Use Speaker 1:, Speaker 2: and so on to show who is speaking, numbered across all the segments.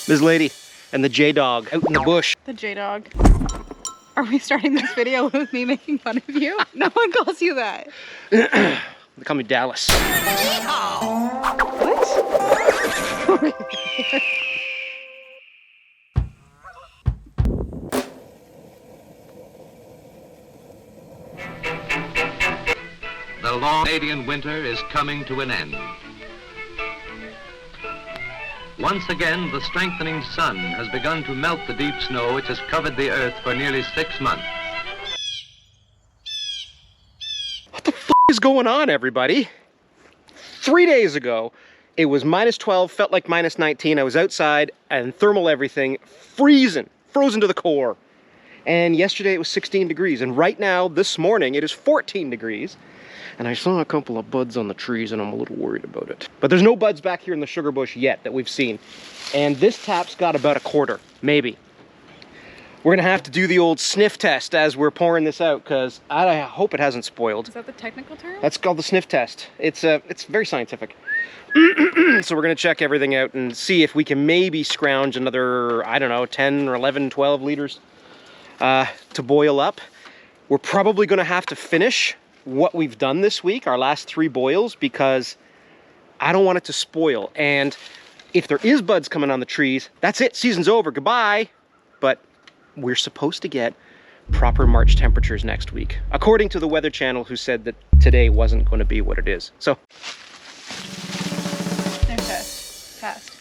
Speaker 1: This lady and the J-Dog out in the bush.
Speaker 2: The J-Dog. Are we starting this video with me making fun of you? No one calls you that.
Speaker 1: They call me Dallas.
Speaker 2: What?
Speaker 3: The long Canadian winter is coming to an end. Once again, the strengthening sun has begun to melt the deep snow which has covered the earth for nearly 6 months.
Speaker 1: What the f is going on, everybody? 3 days ago, it was minus 12, felt like minus 19. I was outside and thermal everything, freezing, frozen to the core. And yesterday it was 16 degrees. And right now, this morning, it is 14 degrees. And I saw a couple of buds on the trees and I'm a little worried about it. But there's no buds back here in the sugar bush yet that we've seen. And this tap's got about a quarter, maybe. We're gonna have to do the old sniff test as we're pouring this out because I hope it hasn't spoiled.
Speaker 2: Is that the technical term?
Speaker 1: That's called the sniff test. It's very scientific. So we're gonna check everything out and see if we can maybe scrounge another, I don't know, 10 or 11, 12 liters to boil up. We're probably gonna have to finish what we've done this week, our last 3 boils, because I don't want it to spoil. And if there is buds coming on the trees, that's it, season's over, goodbye. But we're supposed to get proper March temperatures next week, according to the Weather Channel, who said that today wasn't going to be what it is. So.
Speaker 2: No test. Passed.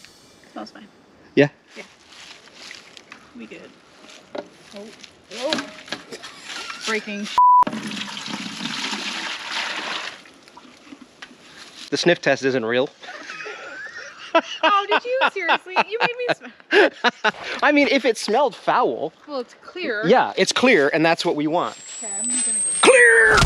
Speaker 2: Smells fine.
Speaker 1: Yeah?
Speaker 2: Yeah. We good. Oh. Oh. Breaking.
Speaker 1: The sniff test isn't real.
Speaker 2: Oh, did you? Seriously? You made me smell.
Speaker 1: I mean, if it smelled foul.
Speaker 2: Well, it's clear.
Speaker 1: Yeah, it's clear, and that's what we want.
Speaker 2: Okay, I'm gonna go.
Speaker 1: Clear!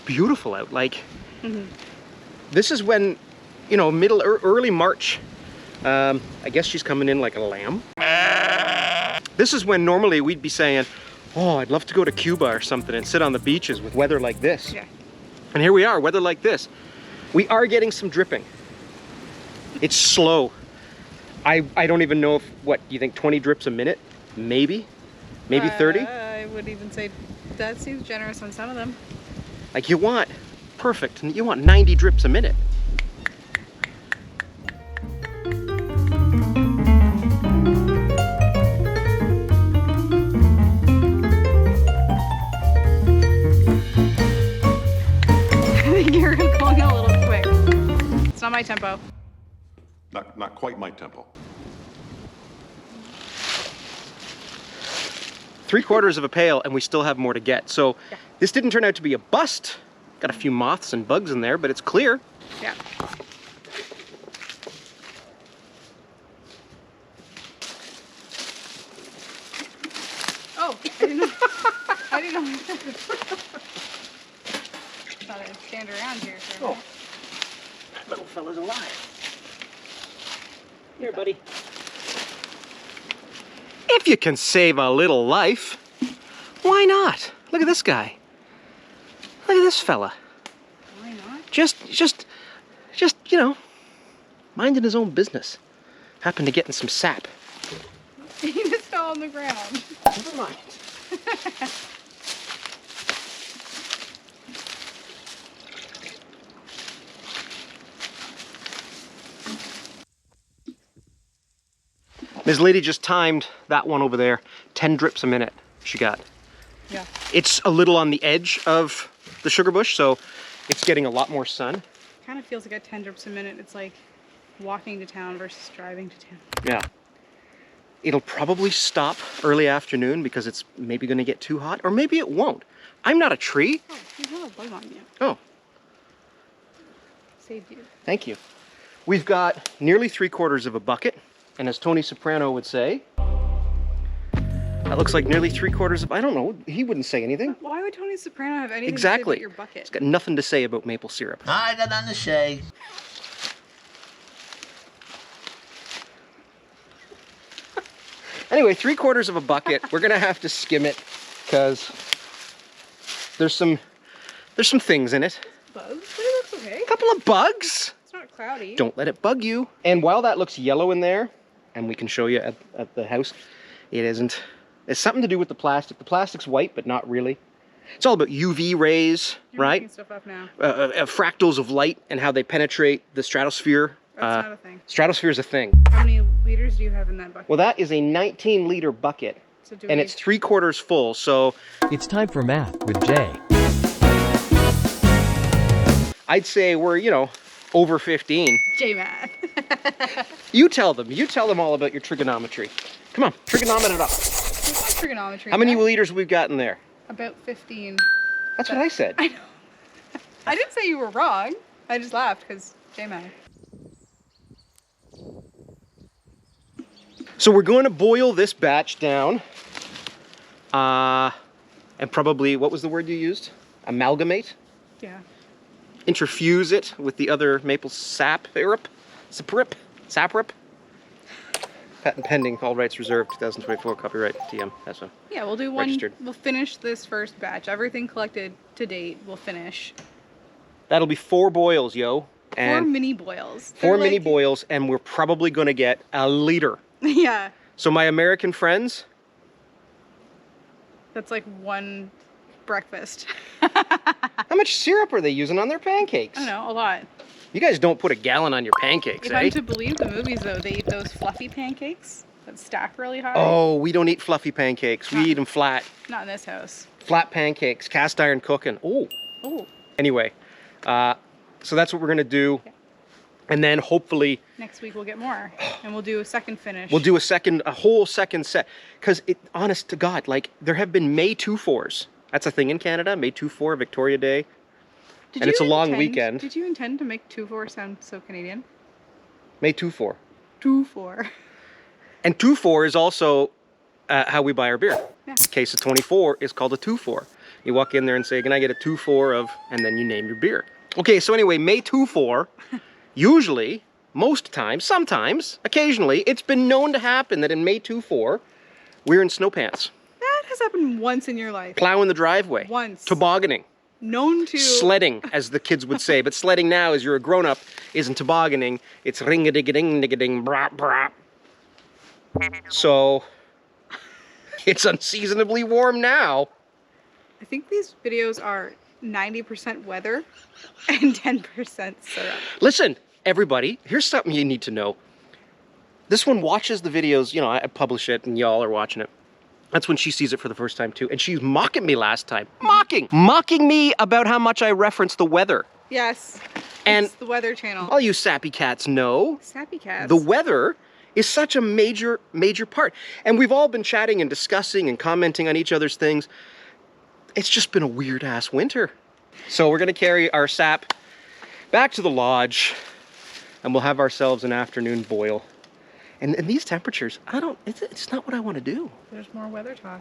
Speaker 1: Beautiful out, like this is when, you know, early March. I guess she's coming in like a lamb. This is when normally we'd be saying, oh, I'd love to go to Cuba or something and sit on the beaches with weather like this.
Speaker 2: Yeah.
Speaker 1: And here we are, weather like this. We are getting some dripping. It's slow. I don't even know if, what do you think, 20 drips a minute? Maybe 30?
Speaker 2: I would even say that seems generous on some of them.
Speaker 1: Like you want perfect, you want 90 drips a minute.
Speaker 2: I think you're going a little quick. It's not my tempo.
Speaker 4: Not quite my tempo.
Speaker 1: 3/4 of a pail and we still have more to get. So yeah. This didn't turn out to be a bust. Got a few moths and bugs in there, but it's clear.
Speaker 2: Yeah. Oh, I didn't know. I didn't know. Thought I'd stand around here for a minute.
Speaker 1: That little fella's alive. Here, buddy. If you can save a little life, why not? Look at this guy. Look at this fella.
Speaker 2: Why not?
Speaker 1: Just, you know, minding his own business. Happened to get in some sap.
Speaker 2: He just fell on the ground.
Speaker 1: Never mind. This lady just timed that one over there. 10 drips a minute she got.
Speaker 2: Yeah.
Speaker 1: It's a little on the edge of the sugar bush, so it's getting a lot more sun.
Speaker 2: Kind of feels like at 10 drips a minute. It's like walking to town versus driving to town.
Speaker 1: Yeah. It'll probably stop early afternoon because it's maybe going to get too hot, or maybe it won't. I'm not a tree.
Speaker 2: Oh, you have a bug on you.
Speaker 1: Oh.
Speaker 2: Saved you.
Speaker 1: Thank you. We've got nearly 3/4 of a bucket And as Tony Soprano would say, that looks like nearly 3/4 of, I don't know, he wouldn't say anything.
Speaker 2: Why would Tony Soprano have anything
Speaker 1: Exactly.
Speaker 2: to say about your bucket?
Speaker 1: He's got nothing to say about maple syrup.
Speaker 5: I got nothing to say.
Speaker 1: Anyway, 3/4 of a bucket. We're gonna have to skim it because there's some things in it.
Speaker 2: Bugs? But it looks okay.
Speaker 1: A couple of bugs.
Speaker 2: It's not cloudy.
Speaker 1: Don't let it bug you. And while that looks yellow in there, and we can show you at the house, it isn't. It's something to do with the plastic. The plastic's white, but not really. It's all about UV rays,
Speaker 2: You're
Speaker 1: right?
Speaker 2: making stuff up now.
Speaker 1: Fractals of light and how they penetrate the stratosphere.
Speaker 2: That's not a thing.
Speaker 1: Stratosphere is a thing.
Speaker 2: How many liters do you have in that bucket?
Speaker 1: Well, that is a 19-liter bucket,
Speaker 2: So do
Speaker 1: and
Speaker 2: we-
Speaker 1: it's 3/4 full. So
Speaker 6: It's time for math with Jay.
Speaker 1: I'd say we're, you know, over 15.
Speaker 2: J-Math.
Speaker 1: You tell them all about your trigonometry. Come on, trigonometer it up.
Speaker 2: It's not trigonometry.
Speaker 1: How many
Speaker 2: Matt.
Speaker 1: liters we've got in there?
Speaker 2: About 15.
Speaker 1: That's what I said.
Speaker 2: I know. I didn't say you were wrong. I just laughed because J-Math.
Speaker 1: So we're going to boil this batch down. And probably, what was the word you used? Amalgamate?
Speaker 2: Yeah.
Speaker 1: Interfuse it with the other maple saprip. Patent pending, all rights reserved, 2024, copyright TM. That's one.
Speaker 2: Yeah, we'll do one.
Speaker 1: Registered.
Speaker 2: We'll finish this first batch. Everything collected to date, we'll finish.
Speaker 1: That'll be 4 boils, yo. And
Speaker 2: 4 mini boils.
Speaker 1: 4
Speaker 2: They're
Speaker 1: mini
Speaker 2: like-
Speaker 1: boils, and we're probably going to get a liter.
Speaker 2: Yeah.
Speaker 1: So my American friends,
Speaker 2: That's like one breakfast.
Speaker 1: how much syrup are they using on their pancakes?
Speaker 2: I don't know, a lot.
Speaker 1: You guys don't put a gallon on your pancakes,
Speaker 2: If
Speaker 1: eh?
Speaker 2: I'm to believe the movies, though, they eat those fluffy pancakes that stack really high.
Speaker 1: Oh, we don't eat fluffy pancakes. We
Speaker 2: Huh.
Speaker 1: eat them flat.
Speaker 2: Not in this house.
Speaker 1: Flat pancakes, cast iron cooking. Oh.
Speaker 2: Oh,
Speaker 1: Anyway, so that's what we're going to do.
Speaker 2: Yeah.
Speaker 1: And then hopefully
Speaker 2: next week we'll get more, and we'll do a second finish.
Speaker 1: we'll do a whole second set. Because, honest to God, like, there have been May 2-4s. That's a thing in Canada, May 2-4, Victoria Day.
Speaker 2: Did
Speaker 1: and it's
Speaker 2: you
Speaker 1: a long
Speaker 2: intend-
Speaker 1: weekend.
Speaker 2: Did you intend to make 2-4 sound so Canadian?
Speaker 1: May 2-4.
Speaker 2: 2-4.
Speaker 1: And 2-4 is also how we buy our beer.
Speaker 2: Yeah.
Speaker 1: Case of 24 is called a 2-4. You walk in there and say, can I get a 2-4 of, and then you name your beer. Okay, so anyway, May 2-4, usually, most times, sometimes, occasionally, it's been known to happen that in May 2-4, we're in snow pants,
Speaker 2: That has happened once in your life.
Speaker 1: plowing the driveway,
Speaker 2: Once.
Speaker 1: tobogganing,
Speaker 2: Known to.
Speaker 1: sledding, as the kids would say. But sledding now, as you're a grown-up, isn't tobogganing. It's ring-a-ding-a-ding-a-ding, brap, brap. So, it's unseasonably warm now.
Speaker 2: I think these videos are 90% weather and 10% syrup.
Speaker 1: Listen, everybody, here's something you need to know. This one watches the videos, you know, I publish it and y'all are watching it. That's when she sees it for the first time too. And she's mocking me last time. Mocking me about how much I reference the weather.
Speaker 2: Yes.
Speaker 1: And
Speaker 2: it's the Weather Channel.
Speaker 1: all you sappy cats know,
Speaker 2: Sappy cats.
Speaker 1: the weather is such a major part. And we've all been chatting and discussing and commenting on each other's things. It's just been a weird ass winter. So we're gonna carry our sap back to the lodge and we'll have ourselves an afternoon boil. And these temperatures, it's not what I want to do.
Speaker 2: There's more weather talk.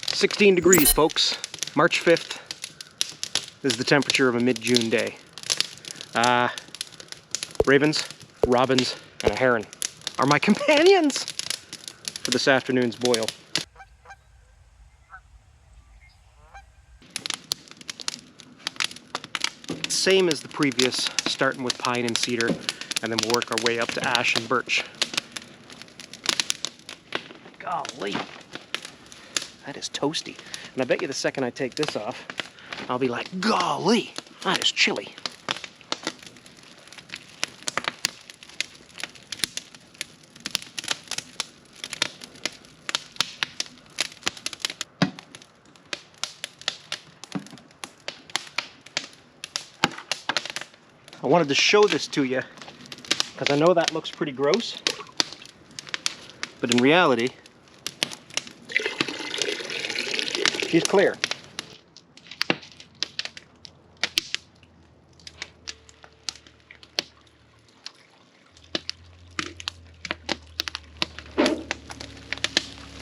Speaker 1: It's 16 degrees, folks. March 5th. This is the temperature of a mid-June day. Ravens, robins, and a heron are my companions for this afternoon's boil. Same as the previous, starting with pine and cedar, and then we'll work our way up to ash and birch. Golly, that is toasty. And I bet you the second I take this off, I'll be like, golly, that is chilly. I wanted to show this to you because I know that looks pretty gross, but in reality, she's clear.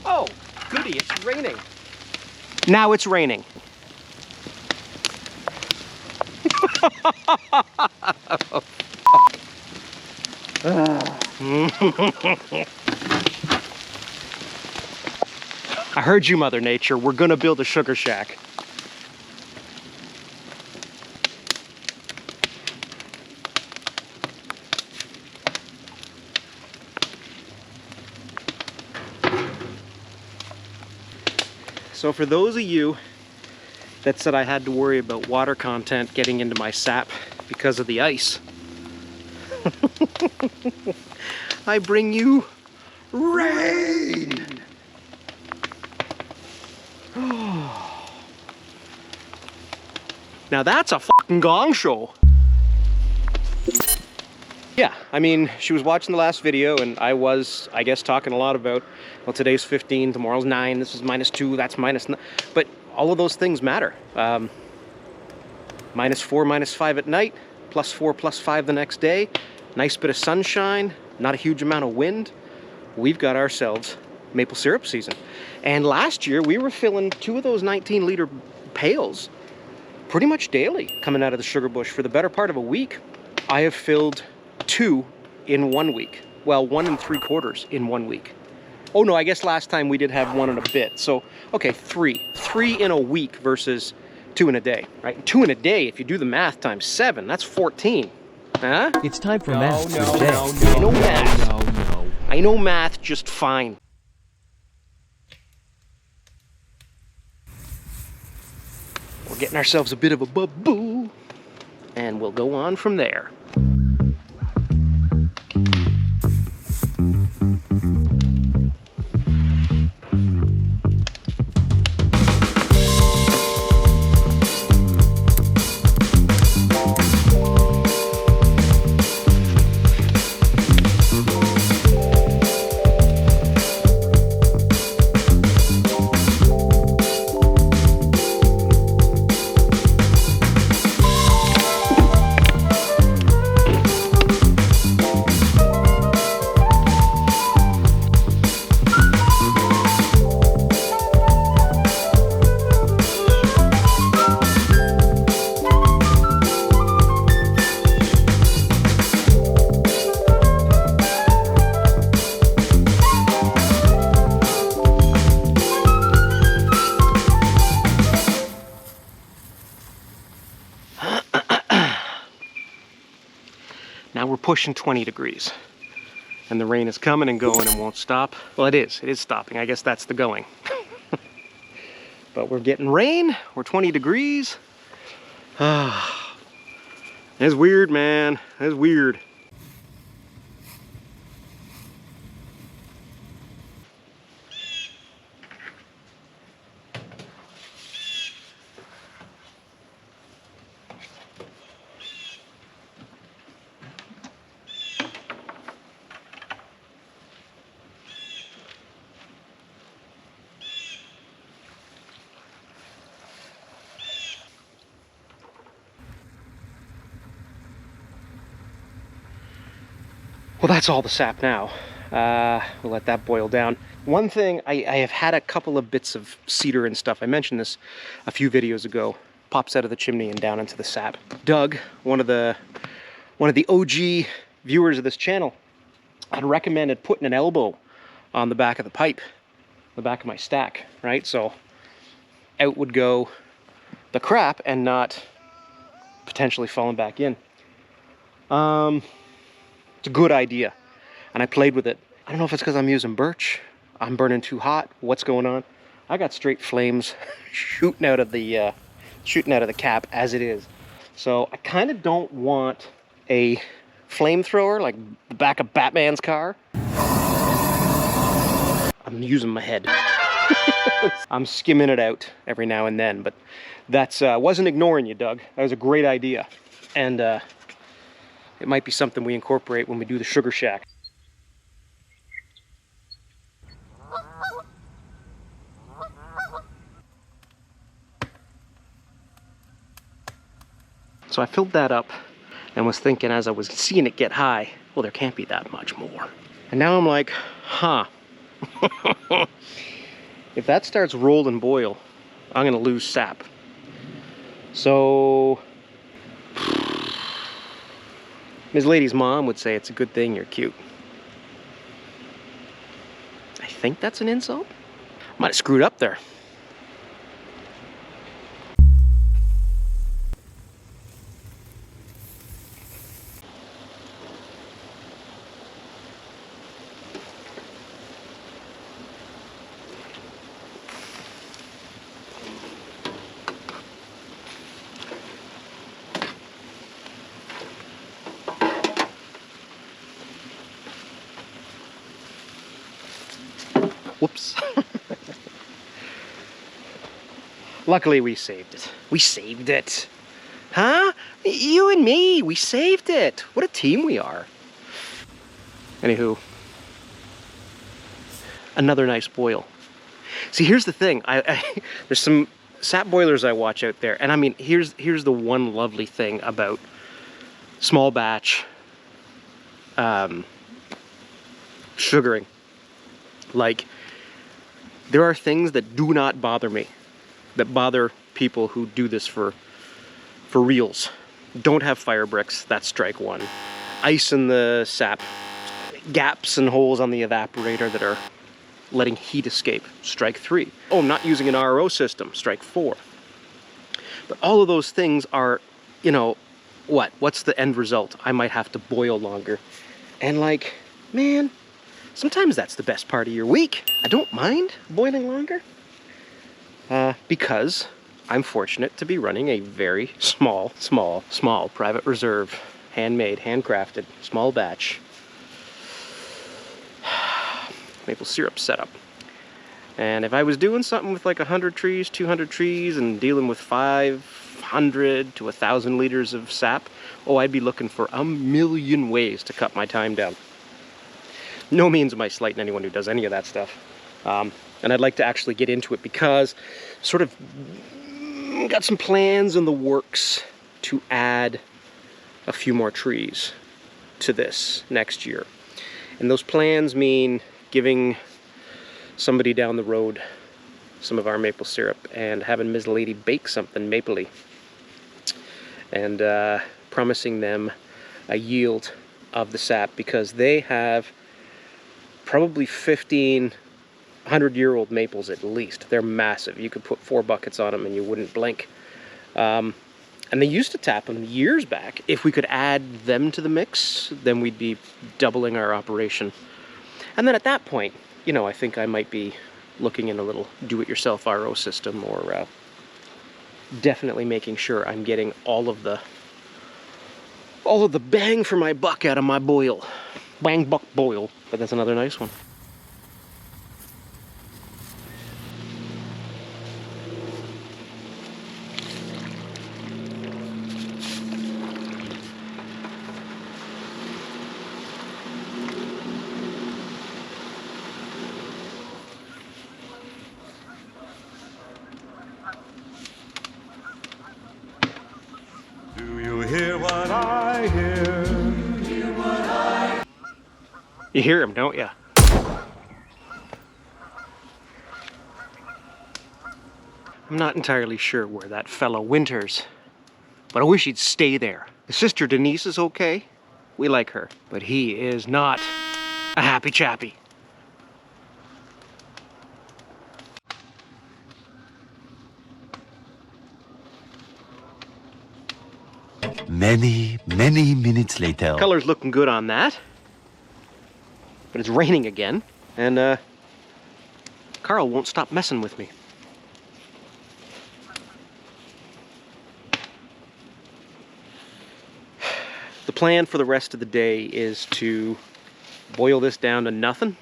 Speaker 1: Oh, goody, it's raining. Now it's raining. I heard you, Mother Nature. We're gonna build a sugar shack. So for those of you that said I had to worry about water content getting into my sap because of the ice, I bring you rain! Now that's a fucking gong show. Yeah, I mean, she was watching the last video and I was, I guess, talking a lot about, well, today's 15, tomorrow's 9, this is -2, that's -9. But all of those things matter. -4, -5 at night, +4, +5 the next day. Nice bit of sunshine, not a huge amount of wind. We've got ourselves maple syrup season. And last year we were filling 2 of those 19-liter pails pretty much daily coming out of the sugar bush for the better part of a week. I have filled 2 in 1 week. Well, 1 3/4 in 1 week. Oh no, I guess last time we did have 1 and a bit. So, okay, 3. 3 in a week versus 2 in a day, right? 2 in a day, if you do the math times 7, that's 14. Huh?
Speaker 6: It's time for math with Jay.
Speaker 1: I know math. I know math just fine. We're getting ourselves a bit of a boo, and we'll go on from there. Now we're pushing 20 degrees and the rain is coming and going and won't stop. Well, it is stopping. I guess that's the going. But we're getting rain, we're 20 degrees. It's weird, man, it's weird. Well, that's all the sap now. We'll let that boil down. One thing, I have had a couple of bits of cedar and stuff. I mentioned this a few videos ago. Pops out of the chimney and down into the sap. Doug, one of the OG viewers of this channel, had recommended putting an elbow on the back of the pipe, the back of my stack, right? So out would go the crap and not potentially falling back in. It's a good idea, and I played with it. I don't know if it's because I'm using birch, I'm burning too hot, what's going on. I got straight flames shooting out of the cap as it is. So I kind of don't want a flamethrower like the back of Batman's car. I'm using my head. I'm skimming it out every now and then, but that's wasn't ignoring you, Doug. That was a great idea, and it might be something we incorporate when we do the sugar shack. So I filled that up and was thinking as I was seeing it get high, well, there can't be that much more. And now I'm like, huh. If that starts roll and boil, I'm gonna lose sap. So, Ms. Lady's mom would say it's a good thing you're cute. I think that's an insult. Might have screwed up there. Whoops. Luckily we saved it. We saved it. Huh? You and me, we saved it. What a team we are. Anywho, another nice boil. See, here's the thing. There's some sap boilers I watch out there, and I mean, here's the one lovely thing about small batch sugaring. Like, there are things that do not bother me, that bother people who do this for reals. Don't have fire bricks, that's strike one. Ice in the sap, gaps and holes on the evaporator that are letting heat escape, strike three. Oh, I'm not using an RO system, strike four. But all of those things are, you know, what's the end result? I might have to boil longer. And like, man, sometimes that's the best part of your week. I don't mind boiling longer because I'm fortunate to be running a very small private reserve, handmade, handcrafted, small batch maple syrup setup. And if I was doing something with like 100 trees, 200 trees, and dealing with 500 to 1,000 liters of sap, oh, I'd be looking for a million ways to cut my time down. No means am I slighting anyone who does any of that stuff. And I'd like to actually get into it because sort of got some plans in the works to add a few more trees to this next year. And those plans mean giving somebody down the road some of our maple syrup and having Ms. Lady bake something mapley. And promising them a yield of the sap because they have probably 15 100-year-old maples at least. They're massive. You could put 4 buckets on them and you wouldn't blink. And they used to tap them years back. If we could add them to the mix, then we'd be doubling our operation. And then at that point, you know, I think I might be looking in a little do-it-yourself RO system, or definitely making sure I'm getting all of the bang for my buck out of my boil. Bang buck boil. But that's another nice one.
Speaker 4: Do you hear what I hear?
Speaker 1: You hear him, don't you? I'm not entirely sure where that fellow winters, but I wish he'd stay there. His sister Denise is okay. We like her, but he is not a happy chappy.
Speaker 5: Many minutes later.
Speaker 1: Color's looking good on that. But it's raining again, and Carl won't stop messing with me. The plan for the rest of the day is to boil this down to nothing,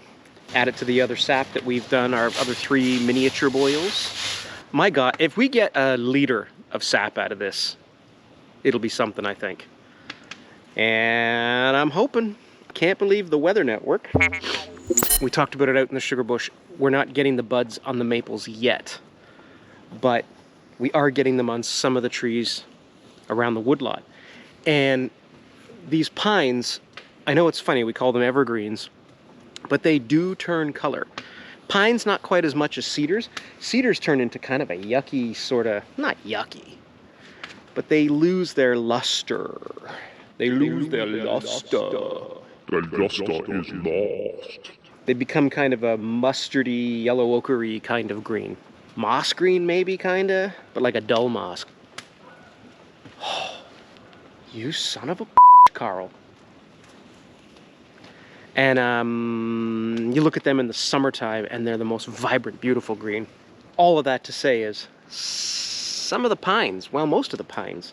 Speaker 1: add it to the other sap that we've done, our other 3 miniature boils. My God, if we get a liter of sap out of this, it'll be something, I think. And I'm hoping, can't believe the Weather Network. We talked about it out in the sugar bush. We're not getting the buds on the maples yet, but we are getting them on some of the trees around the woodlot. And these pines, I know it's funny, we call them evergreens, but they do turn color. Pines not quite as much as cedars. Cedars turn into kind of a yucky sort of, not yucky, but they lose their luster. They lose their luster.
Speaker 4: The luster is lost.
Speaker 1: They become kind of a mustardy, yellow ochre-y kind of green. Moss green maybe, kinda, but like a dull moss. You son of a Carl. And you look at them in the summertime and they're the most vibrant, beautiful green. All of that to say is, some of the pines, well, most of the pines,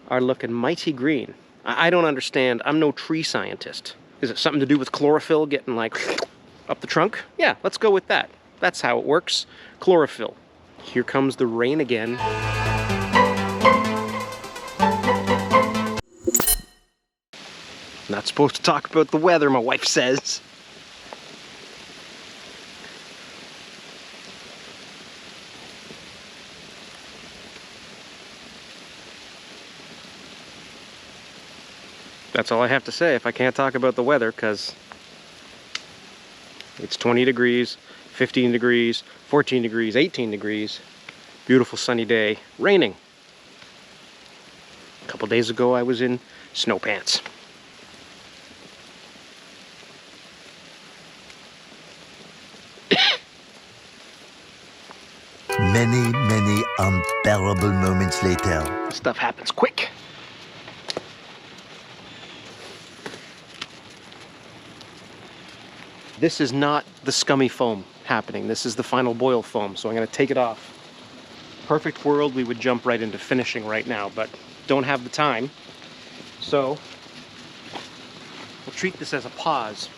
Speaker 1: are looking mighty green. I don't understand. I'm no tree scientist. Is it something to do with chlorophyll getting like up the trunk? Yeah, let's go with that. That's how it works. Chlorophyll. Here comes the rain again. Not supposed to talk about the weather, my wife says. That's all I have to say if I can't talk about the weather, because it's 20 degrees, 15 degrees, 14 degrees, 18 degrees. Beautiful sunny day, raining. A couple days ago I was in snow pants.
Speaker 5: Many, many unbearable moments later.
Speaker 1: This stuff happens quick. This is not the scummy foam happening. This is the final boil foam, so I'm going to take it off. Perfect world, we would jump right into finishing right now, but don't have the time. So we'll treat this as a pause.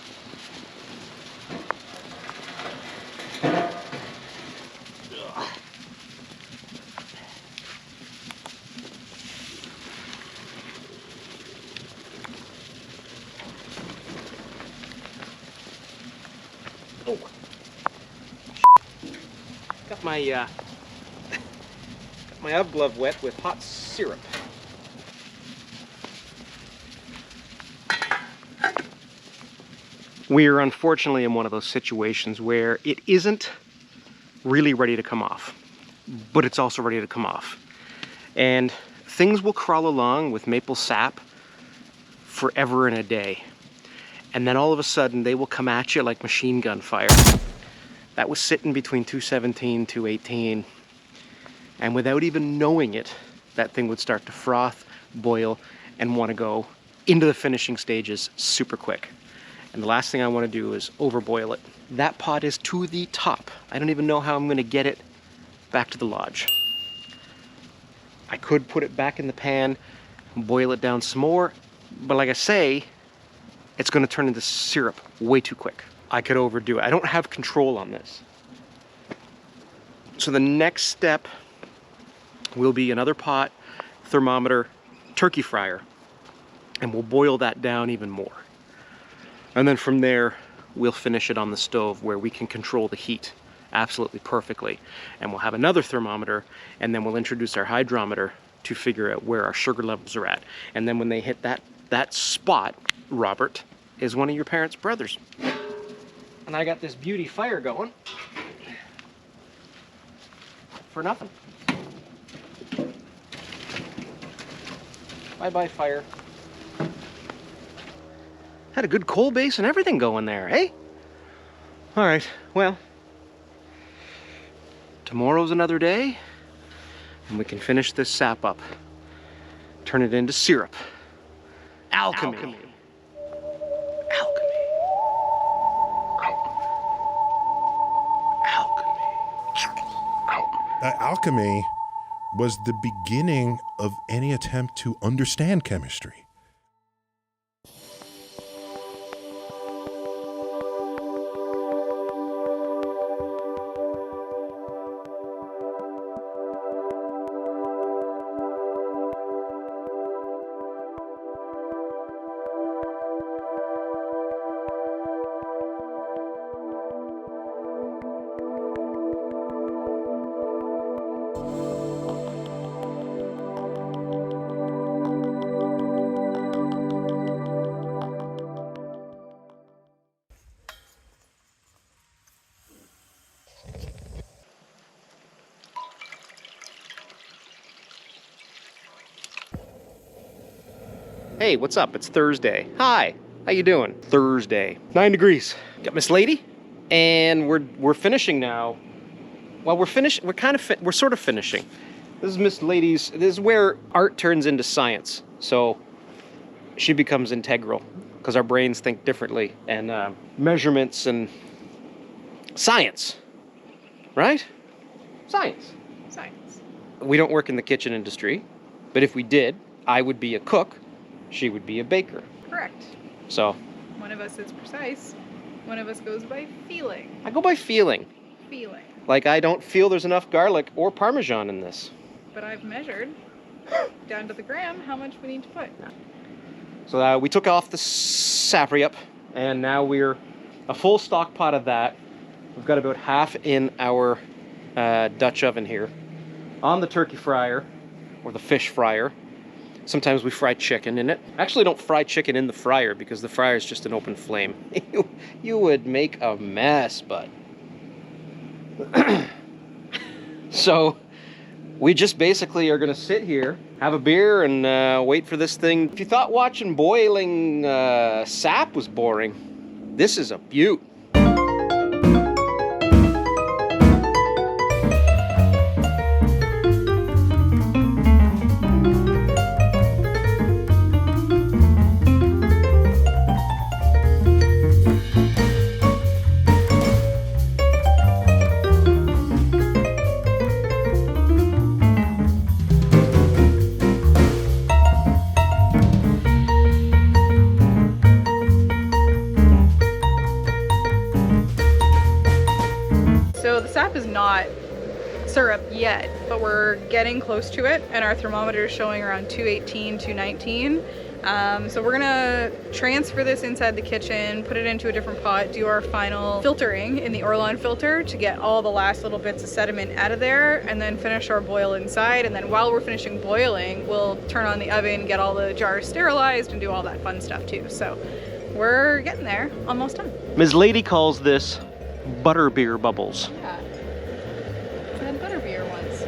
Speaker 1: Oh, got my UGG glove wet with hot syrup. We are unfortunately in one of those situations where it isn't really ready to come off, but it's also ready to come off. And things will crawl along with maple sap forever and a day. And then all of a sudden they will come at you like machine gun fire. That was sitting between 217, 218. And without even knowing it, that thing would start to froth, boil, and want to go into the finishing stages super quick. And the last thing I want to do is overboil it. That pot is to the top. I don't even know how I'm going to get it back to the lodge. I could put it back in the pan, boil it down some more, but like I say, it's going to turn into syrup way too quick. I could overdo it. I don't have control on this. So the next step will be another pot, thermometer, turkey fryer, and we'll boil that down even more. And then from there, we'll finish it on the stove where we can control the heat absolutely perfectly. And we'll have another thermometer, and then we'll introduce our hydrometer to figure out where our sugar levels are at. And then when they hit that spot, Robert is one of your parents' brothers. And I got this beauty fire going for nothing. Bye-bye, fire. Had a good coal base and everything going there, eh? All right, well, tomorrow's another day, and we can finish this sap up. Turn it into syrup. Alchemy. Alchemy.
Speaker 7: Alchemy was the beginning of any attempt to understand chemistry.
Speaker 1: Hey, what's up? It's Thursday. Hi, how you doing? Thursday. 9 degrees. Got Miss Lady, and we're finishing now. Well, we're finished. We're sort of finishing. This is Miss Lady's. This is where art turns into science. So she becomes integral because our brains think differently, and measurements and science, right? Science.
Speaker 2: Science.
Speaker 1: We don't work in the kitchen industry, but if we did, I would be a cook, she would be a baker.
Speaker 2: Correct.
Speaker 1: So
Speaker 2: One of us is precise. One of us goes by feeling.
Speaker 1: I go by feeling.
Speaker 2: Feeling.
Speaker 1: Like I don't feel there's enough garlic or Parmesan in this.
Speaker 2: But I've measured down to the gram how much we need to put.
Speaker 1: So we took off the sapri up, and now we're a full stock pot of that. We've got about half in our Dutch oven here. On the turkey fryer, or the fish fryer. Sometimes we fry chicken in it. I actually don't fry chicken in the fryer because the fryer is just an open flame. You would make a mess, bud. So we just basically are gonna sit here, have a beer, and wait for this thing. If you thought watching boiling sap was boring, this is a beaut.
Speaker 2: So the sap is not syrup yet, but we're getting close to it, and our thermometer is showing around 218, 219. So we're gonna transfer this inside the kitchen, put it into a different pot, do our final filtering in the Orlon filter to get all the last little bits of sediment out of there, and then finish our boil inside. And then while we're finishing boiling, we'll turn on the oven, get all the jars sterilized, and do all that fun stuff too. So we're getting there, almost done.
Speaker 1: Ms. Lady calls this butterbeer bubbles.
Speaker 2: Yeah. I had butterbeer once.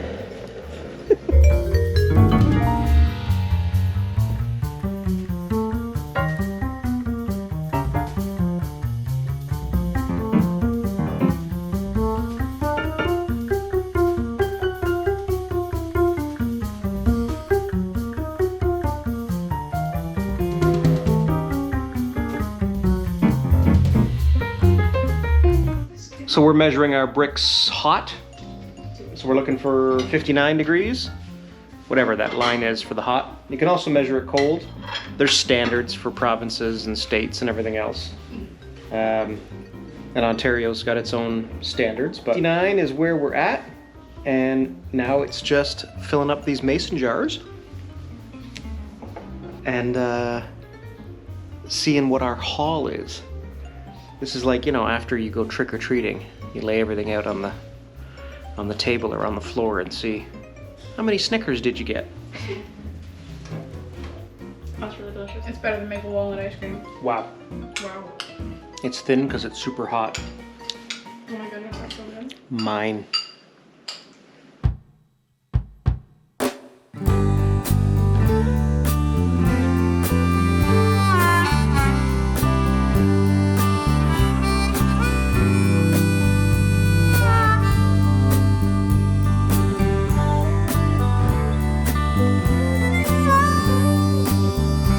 Speaker 1: So we're measuring our bricks hot. So we're looking for 59 degrees, whatever that line is for the hot. You can also measure it cold. There's standards for provinces and states and everything else. And Ontario's got its own standards, but 59 is where we're at. And now it's just filling up these mason jars and seeing what our haul is. This is like, you know, after you go trick-or-treating, you lay everything out on the table or on the floor and see how many Snickers did you get.
Speaker 2: That's really delicious. It's better than maple walnut ice cream.
Speaker 1: Wow.
Speaker 2: Wow.
Speaker 1: It's thin because it's super hot.
Speaker 2: Oh my goodness, that's so good.
Speaker 1: Mine.